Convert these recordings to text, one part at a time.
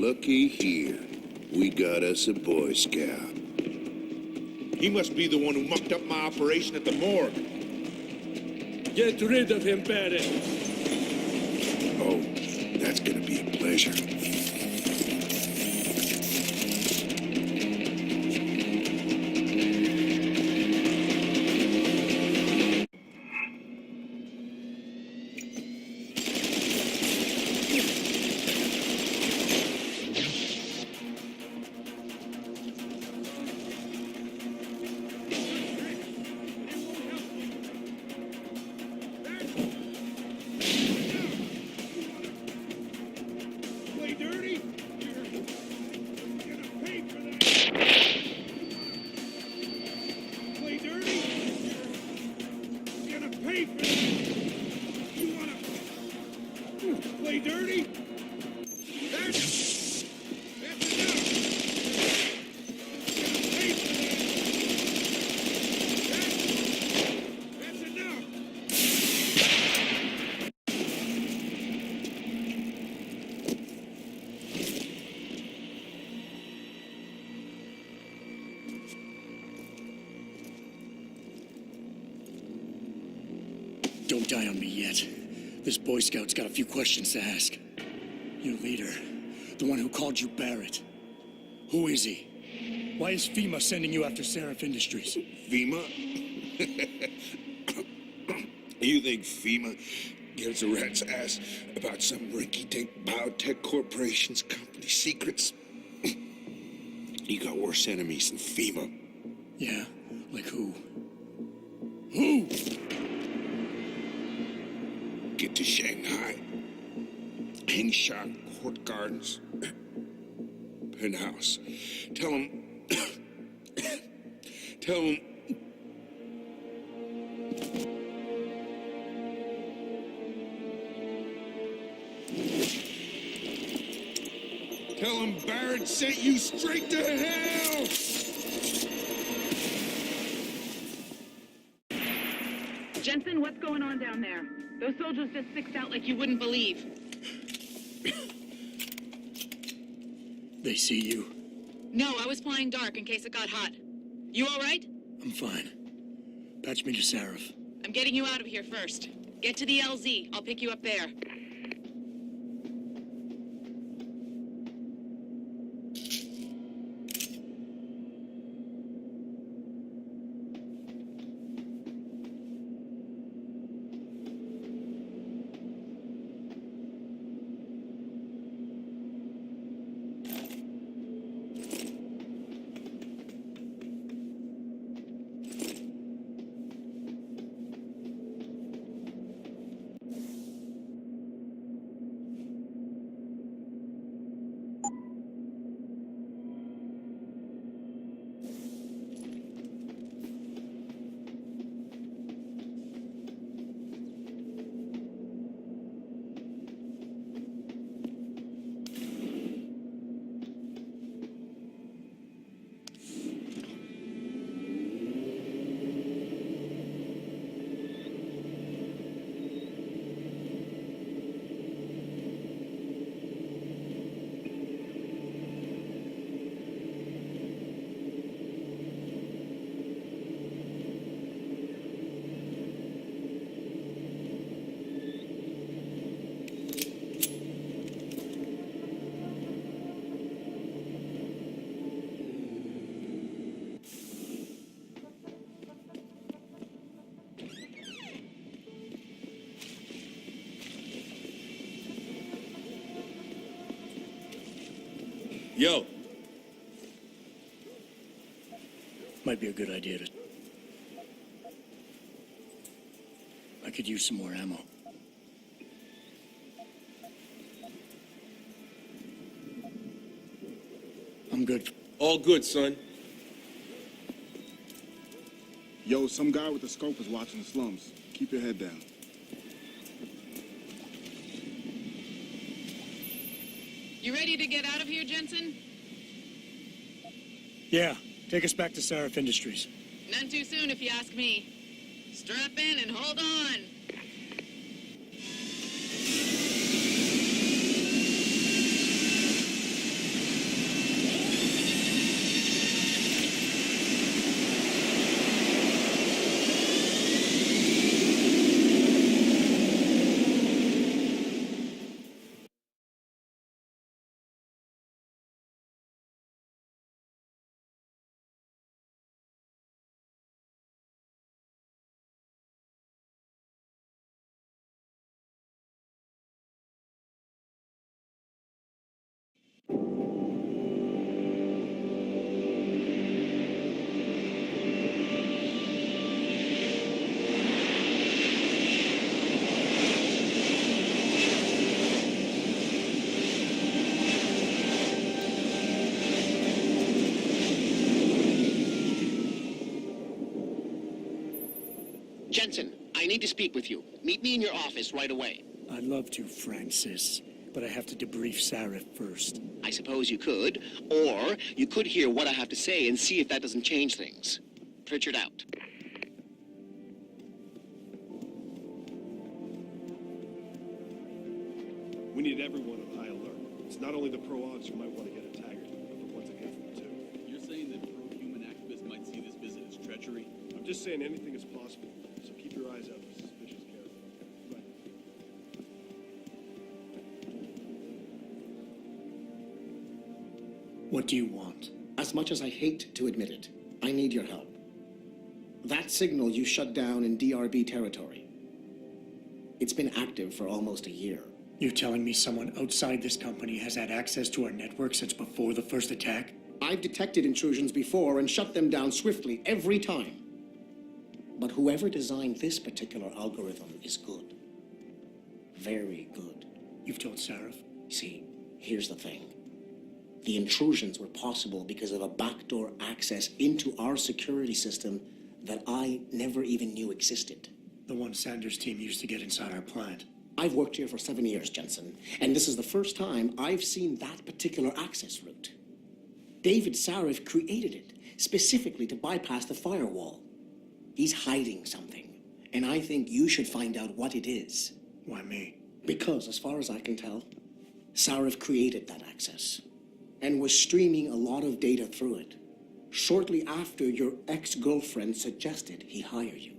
looky here. We got us a Boy Scout. He must be the one who mucked up my operation at the morgue. Get rid of him, Barret. Oh, that's gonna be a pleasure. Play dirty? That's enough. Pay for that. That's enough. Don't die on me yet. This Boy Scout's got a few questions to ask. Your leader, the one who called you Barret. Who is he? Why is FEMA sending you after Seraph Industries? FEMA? You think FEMA gives a rat's ass about some rinky-dink biotech corporation's company secrets? You got worse enemies than FEMA. Yeah? Like who? Who? Get to Shanghai. Hingshan Court Gardens. Penthouse. Tell him... Tell him... Tell him Barret sent you straight to hell! Jensen, what's going on down there? Those soldiers just sixed out like you wouldn't believe. They see you? No, I was flying dark in case it got hot. You all right? I'm fine. Patch me to Seraph. I'm getting you out of here first. Get to the LZ. I'll pick you up there. Yo. Might be a good idea to... I could use some more ammo. I'm good. All good, son. Yo, some guy with a scope is watching the slums. Keep your head down. You ready to get out of here, Jensen? Yeah, take us back to Seraph Industries. None too soon, if you ask me. Strap in and hold on. Jensen, I need to speak with you. Meet me in your office right away. I'd love to, Francis, but I have to debrief Sarif first. I suppose you could, or you could hear what I have to say and see if that doesn't change things. Pritchard out. We need everyone on high alert. It's not only the pro-ogs who might want to get attacked, but the ones against them too. You're saying that pro-human activists might see this visit as treachery? I'm just saying anything is possible, so keep your eyes out for suspicious characters. Right. What do you want? As much as I hate to admit it, I need your help. That signal you shut down in DRB territory. It's been active for almost a year. You're telling me someone outside this company has had access to our network since before the first attack? I've detected intrusions before and shut them down swiftly every time. But whoever designed this particular algorithm is good. Very good. You've told Sarif? See, here's the thing. The intrusions were possible because of a backdoor access into our security system that I never even knew existed. The one Sanders' team used to get inside our plant. I've worked here for 7 years, Jensen, and this is the first time I've seen that particular access route. David Sarif created it specifically to bypass the firewall. He's hiding something, and I think you should find out what it is. Why me? Because, as far as I can tell, Sarif created that access and was streaming a lot of data through it shortly after your ex-girlfriend suggested he hire you.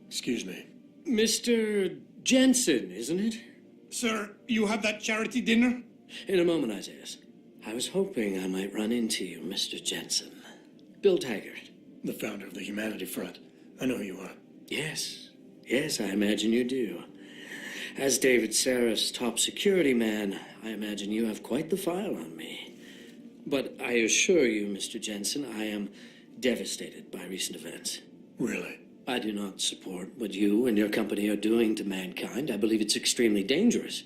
Excuse me. Mr. Jensen, isn't it? Sir, you have that charity dinner? In a moment, Isaiah. I was hoping I might run into you, Mr. Jensen. Bill Taggart. The founder of the Humanity Front. I know who you are. Yes. Yes, I imagine you do. As David Sarif's top security man, I imagine you have quite the file on me. But I assure you, Mr. Jensen, I am devastated by recent events. Really? I do not support what you and your company are doing to mankind. I believe it's extremely dangerous.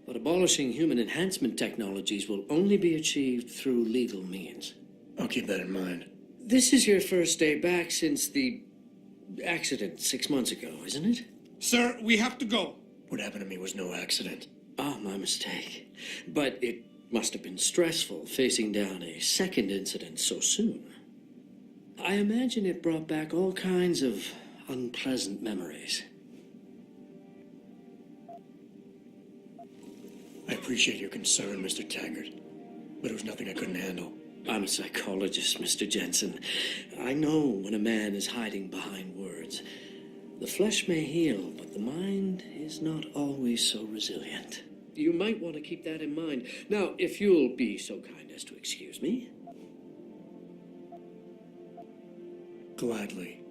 But abolishing human enhancement technologies will only be achieved through legal means. I'll keep that in mind. This is your first day back since the accident 6 months ago, isn't it? Sir, we have to go. What happened to me was no accident. Ah, my mistake. But it must have been stressful facing down a second incident so soon. I imagine it brought back all kinds of unpleasant memories. I appreciate your concern, Mr. Taggart, but it was nothing I couldn't handle. I'm a psychologist, Mr. Jensen. I know when a man is hiding behind words. The flesh may heal, but the mind is not always so resilient. You might want to keep that in mind. Now, if you'll be so kind as to excuse me. Gladly.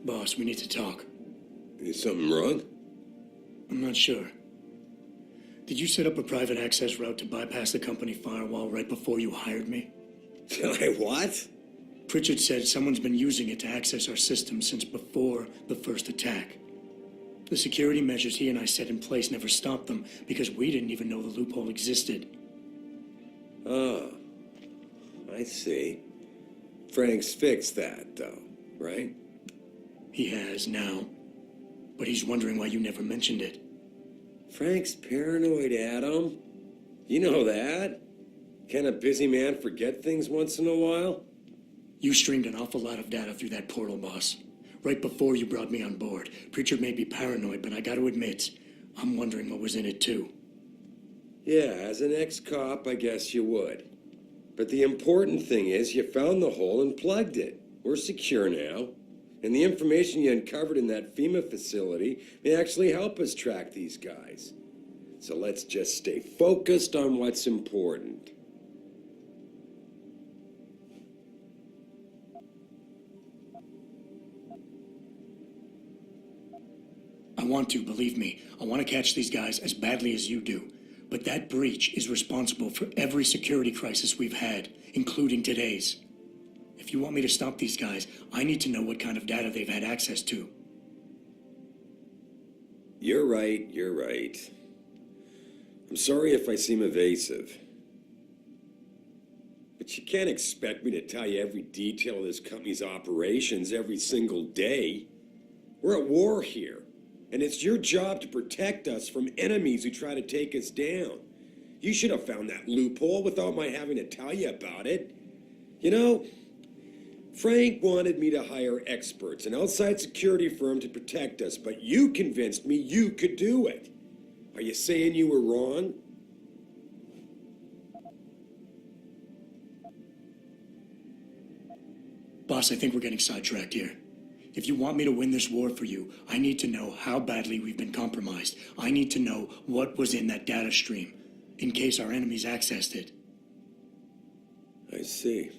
Boss, we need to talk. Is something wrong? I'm not sure. Did you set up a private access route to bypass the company firewall right before you hired me? What? Pritchard said someone's been using it to access our system since before the first attack. The security measures he and I set in place never stopped them because we didn't even know the loophole existed. Oh, I see. Frank's fixed that, though, right? He has now, but he's wondering why you never mentioned it. Frank's paranoid, Adam. You know that. Can a busy man forget things once in a while? You streamed an awful lot of data through that portal, boss. Right before you brought me on board. Preacher made me paranoid, but I gotta admit, I'm wondering what was in it too. Yeah, as an ex-cop, I guess you would. But the important thing is you found the hole and plugged it. We're secure now. And the information you uncovered in that FEMA facility may actually help us track these guys. So let's just stay focused on what's important. I want to, believe me. I want to catch these guys as badly as you do. But that breach is responsible for every security crisis we've had, including today's. If you want me to stop these guys, I need to know what kind of data they've had access to. You're right, you're right. I'm sorry if I seem evasive. But you can't expect me to tell you every detail of this company's operations every single day. We're at war here. And it's your job to protect us from enemies who try to take us down. You should have found that loophole without my having to tell you about it. You know, Frank wanted me to hire experts, an outside security firm to protect us, but you convinced me you could do it. Are you saying you were wrong? Boss, I think we're getting sidetracked here. If you want me to win this war for you, I need to know how badly we've been compromised. I need to know what was in that data stream, in case our enemies accessed it. I see.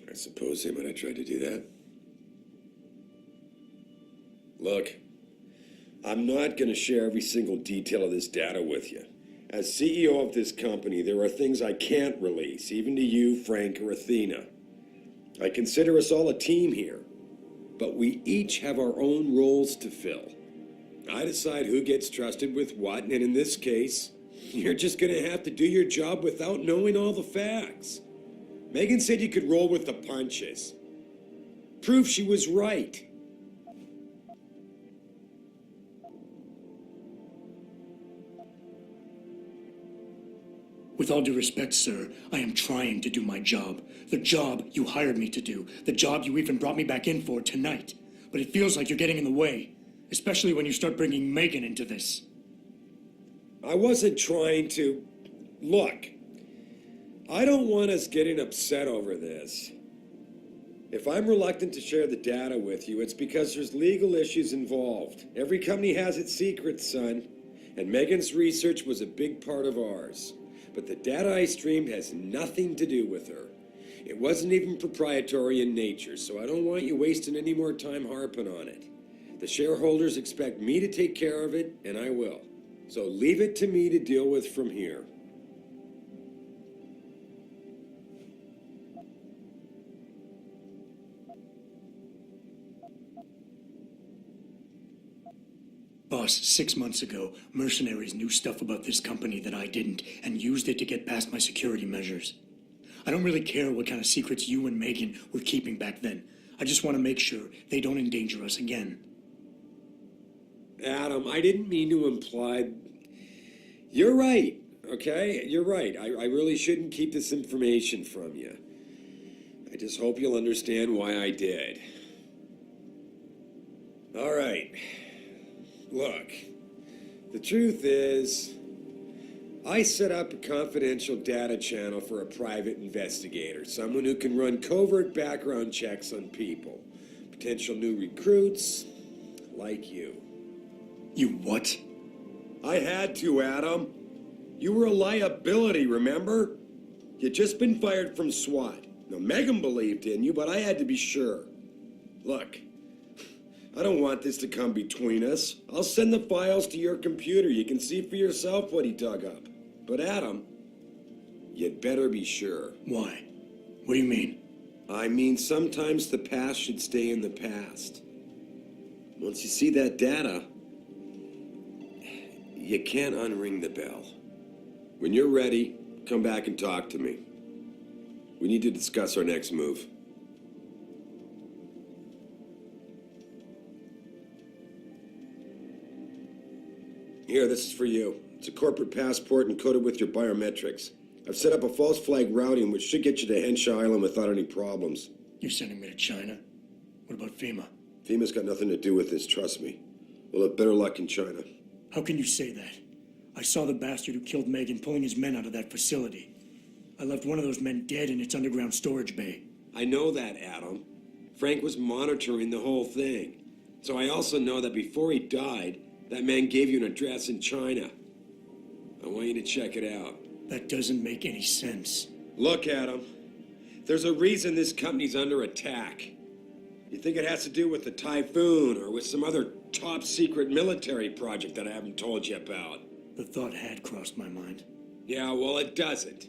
I suppose they might have tried to do that. Look, I'm not going to share every single detail of this data with you. As CEO of this company, there are things I can't release, even to you, Frank, or Athena. I consider us all a team here, but we each have our own roles to fill. I decide who gets trusted with what, and in this case, you're just going to have to do your job without knowing all the facts. Megan said you could roll with the punches. Proof she was right. With all due respect, sir, I am trying to do my job. The job you hired me to do. The job you even brought me back in for tonight. But it feels like you're getting in the way. Especially when you start bringing Megan into this. I wasn't trying to... Look, I don't want us getting upset over this. If I'm reluctant to share the data with you, it's because there's legal issues involved. Every company has its secrets, son. And Megan's research was a big part of ours. But the data I streamed has nothing to do with her. It wasn't even proprietary in nature, so I don't want you wasting any more time harping on it. The shareholders expect me to take care of it, and I will. So leave it to me to deal with from here. Boss, 6 months ago, mercenaries knew stuff about this company that I didn't, and used it to get past my security measures. I don't really care what kind of secrets you and Megan were keeping back then. I just want to make sure they don't endanger us again. Adam, I didn't mean to imply... You're right, okay? You're right. I really shouldn't keep this information from you. I just hope you'll understand why I did. All right. Look, the truth is, I set up a confidential data channel for a private investigator, someone who can run covert background checks on people, potential new recruits, like you. You what? I had to, Adam. You were a liability, remember? You'd just been fired from SWAT. Now, Megan believed in you, but I had to be sure. Look, I don't want this to come between us. I'll send the files to your computer. You can see for yourself what he dug up. But Adam, you'd better be sure. Why? What do you mean? I mean, sometimes the past should stay in the past. Once you see that data, you can't unring the bell. When you're ready, come back and talk to me. We need to discuss our next move. Here, this is for you. It's a corporate passport encoded with your biometrics. I've set up a false flag routing which should get you to Henshaw Island without any problems. You're sending me to China? What about FEMA? FEMA's got nothing to do with this, trust me. We'll have better luck in China. How can you say that? I saw the bastard who killed Megan pulling his men out of that facility. I left one of those men dead in its underground storage bay. I know that, Adam. Frank was monitoring the whole thing. So I also know that before he died, that man gave you an address in China. I want you to check it out. That doesn't make any sense. Look, Adam. There's a reason this company's under attack. You think it has to do with the typhoon or with some other top secret military project that I haven't told you about? The thought had crossed my mind. Yeah, well, it doesn't.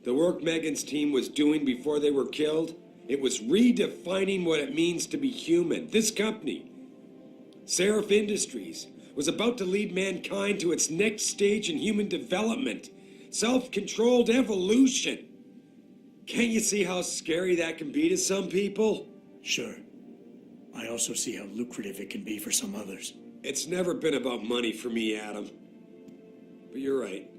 The work Megan's team was doing before they were killed, it was redefining what it means to be human. This company, Seraph Industries, was about to lead mankind to its next stage in human development. Self-controlled evolution. Can't you see how scary that can be to some people? Sure. I also see how lucrative it can be for some others. It's never been about money for me, Adam. But you're right.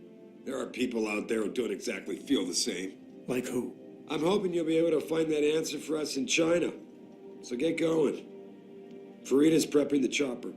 There are people out there who don't exactly feel the same. Like who? I'm hoping you'll be able to find that answer for us in China. So get going. Farida's prepping the chopper.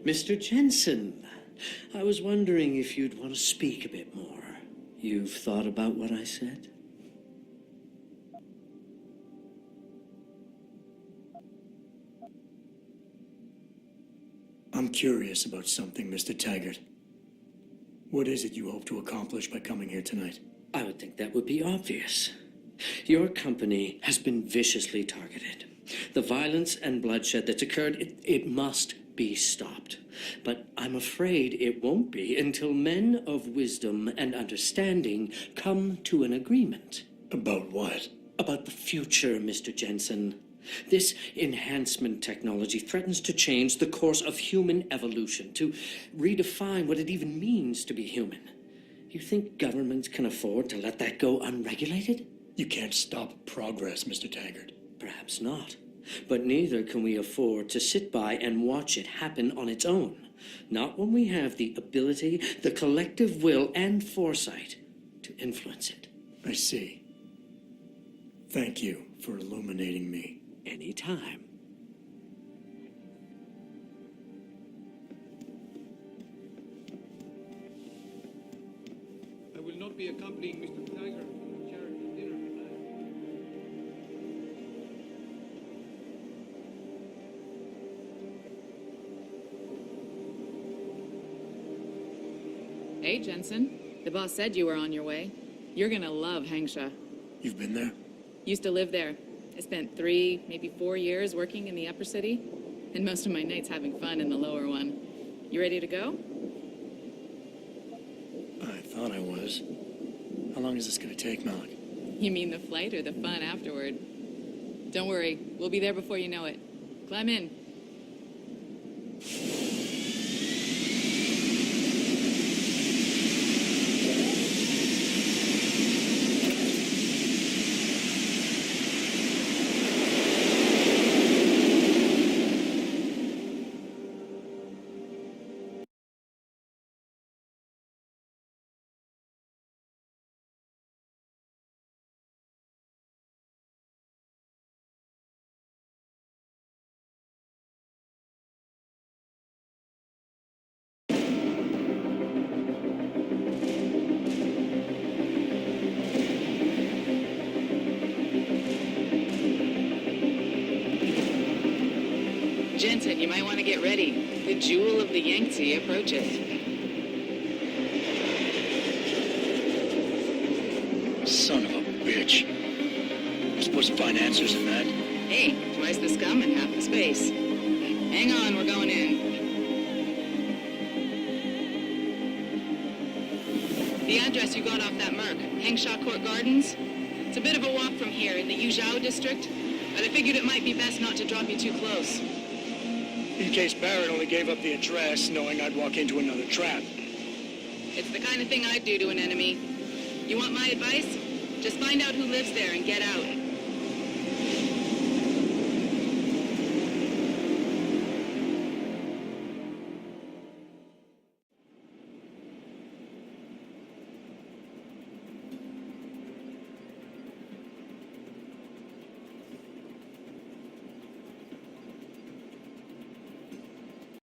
Mr. Jensen, I was wondering if you'd want to speak a bit more. You've thought about what I said? I'm curious about something, Mr. Taggart. What is it you hope to accomplish by coming here tonight? I would think that would be obvious. Your company has been viciously targeted. The violence and bloodshed that's occurred, it must be stopped. But I'm afraid it won't be until men of wisdom and understanding come to an agreement. About what? About the future, Mr. Jensen. This enhancement technology threatens to change the course of human evolution, to redefine what it even means to be human. You think governments can afford to let that go unregulated? You can't stop progress, Mr. Taggart. Perhaps not. But neither can we afford to sit by and watch it happen on its own. Not when we have the ability, the collective will, and foresight to influence it. I see. Thank you for illuminating me. Anytime. I will not be accompanying Mr. Tiger for charity dinner tonight. Hey, Jensen. The boss said you were on your way. You're gonna love Hangsha. You've been there? Used to live there. I spent 3, maybe 4 years working in the upper city, and most of my nights having fun in the lower one. You ready to go? I thought I was. How long is this gonna take, Malik? You mean the flight or the fun afterward? Don't worry, we'll be there before you know it. Climb in. Jensen, you might want to get ready. The jewel of the Yangtze approaches. Son of a bitch. You're supposed to find answers in that. Hey, twice the scum and half the space. Hang on, we're going in. The address you got off that Merc, Hengshaw Court Gardens. It's a bit of a walk from here in the Yuzhou district, but I figured it might be best not to drop you too close. In case Barret only gave up the address, knowing I'd walk into another trap. It's the kind of thing I'd do to an enemy. You want my advice? Just find out who lives there and get out.